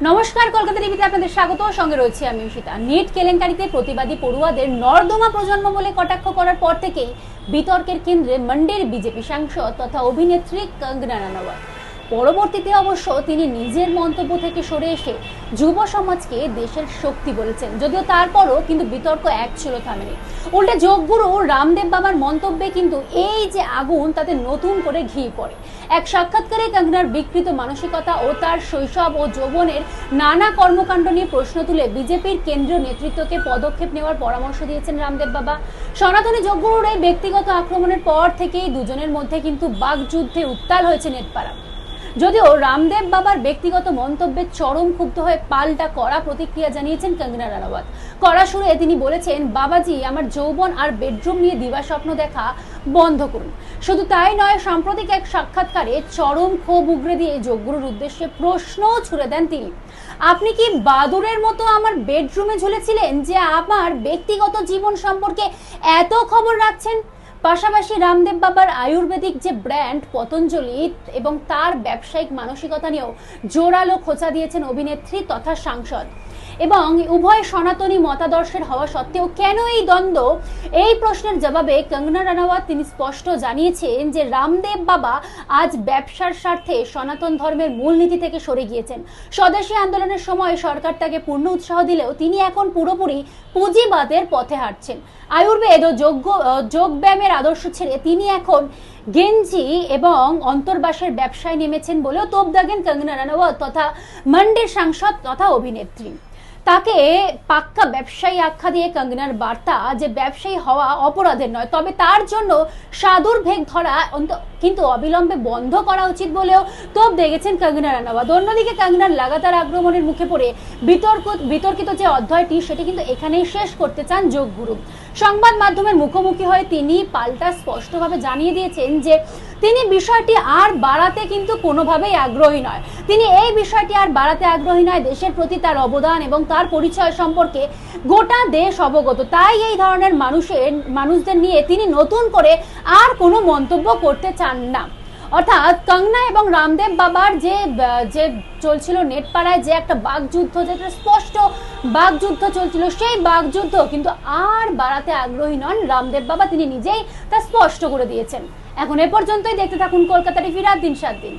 নমস্কার, কলকাতা টিভিতে আপনাদের স্বাগত। সঙ্গে রয়েছে আমি ঈশিতা। নেট কেলেঙ্কারিতে প্রতিবাদী পড়ুয়াদের নর্দমা প্রজন্ম বলে কটাক্ষ করার পর থেকেই বিতর্কের কেন্দ্রে মন্ডির বিজেপি সাংসদ তথা অভিনেত্রী কঙ্গনা রানাওয়াত। পরবর্তীতে অবশ্য তিনি নিজের মন্তব্য থেকে সরে এসে যুব সমাজকে দেশের শক্তি বলেছেন, যদিও তারপরও কিন্তু বিতর্ক এক ছিল থামেনি। উল্টে যোগগুরু রামদেব বাবার মন্তব্যে কিন্তু এই যে আগুন তাতে নতুন করে ঘি পড়ে। এক সাক্ষাৎকারে কঙ্গনার বিকৃত মানসিকতা ও তার শৈশব ও যৌবনের নানা কর্মকাণ্ড নিয়ে প্রশ্ন তুলে বিজেপির কেন্দ্রীয় নেতৃত্বকে পদক্ষেপ নেওয়ার পরামর্শ দিয়েছেন রামদেব বাবা। সনাতনী যোগগুরুর এই ব্যক্তিগত আক্রমণের পর থেকেই দুজনের মধ্যে কিন্তু বাকযুদ্ধে উত্তাল হয়েছে নেটপাড়া। যদিও রামদেব বাবার ব্যক্তিগত মন্তব্যে চরম ক্ষুব্ধ হয়ে পাল্টা কড়া প্রতিক্রিয়া জানিয়েছেন কঙ্গনা রানাওয়াত। কড়া সুরে তিনি বলেছেন, বাবাজি, আমার যৌবন আর বেডরুম নিয়ে দিবাস্বপ্ন দেখা বন্ধ করুন। শুধু তাই নয়, সাম্প্রতিক এক সাক্ষাৎকারে চরম ক্ষোভ উগরে দিয়ে যোগগুরুর উদ্দেশ্যে প্রশ্নও ছুড়ে দেন তিনি। আপনি কি বাদুড়ের মতো আমার বেডরুমে ঝুলেছিলেন যে আমার ব্যক্তিগত জীবন সম্পর্কে এত খবর রাখছেন? পাশাপাশি রামদেব বাবার আয়ুর্বেদিক যে ব্র্যান্ড পতঞ্জলি এবং তার ব্যবসায়িক মানসিকতা নিয়েও জোরালো খোঁচা দিয়েছেন অভিনেত্রী তথা সাংসদ। এবং উভয় সনাতনী মতাদর্শের হওয়া সত্ত্বেও কেন এই দ্বন্দ্ব, এই প্রশ্নের জবাবে কঙ্গনা রানাওয়াত তিনি স্পষ্ট জানিয়েছেন যে রামদেব বাবা আজ ব্যবসার স্বার্থে সনাতন ধর্মের মূলনীতি থেকে সরে গিয়েছেন। স্বদেশী আন্দোলনের সময় সরকার তাকে পূর্ণ উৎসাহ দিলেও তিনি এখন পুরোপুরি পুঁজিবাদের পথে হাঁটছেন। আয়ুর্বেদ ও যোগ ব্যায়ামের আদর্শ ছেড়ে তিনি এখন গেঞ্জি এবং অন্তর্বাসের ব্যবসায় নেমেছেন বলেও তোপ দাগেন কঙ্গনা রানাওয়াত তথা মন্ডির সাংসদ তথা অভিনেত্রী। তাকে পাক্কা ব্যবসায়ী আখ্যা দিয়ে কঙ্গনার বার্তা যে ব্যবসায়ী হওয়া অপরাধের নয়, তবে তার জন্য সাধুর ভেগ ধরা কিন্তু অবিলম্বে বন্ধ করা উচিত বলেও তোপ দেখেছেন কঙ্গনা রানাওয়াত। অন্যদিকে কঙ্গনার লাগাতার আক্রমণের মুখে পড়ে বিতর্কিত যে অধ্যায়টি সেটি কিন্তু এখানেই শেষ করতে চান যোগগুরু। সংবাদ মাধ্যমের মুখোমুখি হয়ে তিনি পাল্টা স্পষ্টভাবে জানিয়ে দিয়েছেন যে তিনি বিষয়টি আর বাড়াতে কিন্তু কোনোভাবেই আগ্রহী নয়। তিনি এই বিষয়টি আর বাড়াতে আগ্রহী নয়। দেশের প্রতি তার অবদান এবং তার পরিচয় সম্পর্কে গোটা দেশ অবগত। তাই এই ধরনের মানুষদের নিয়ে তিনি নতুন করে আর কোনো মন্তব্য করতে চান না। অর্থাৎ কঙ্গনা এবং রামদেব বাবার যে চলছিল নেটপাড়ায় যে একটা বাকযুদ্ধ, যেটা স্পষ্ট বাকযুদ্ধ চলছিল, সেই বাকযুদ্ধ কিন্তু আর বাড়াতে আগ্রহী নন রামদেব বাবা। তিনি নিজেই তা স্পষ্ট করে দিয়েছেন। এখন এ পর্যন্তই। দেখতে থাকুন কলকাতা টিভি রাত দিন 7 দিন।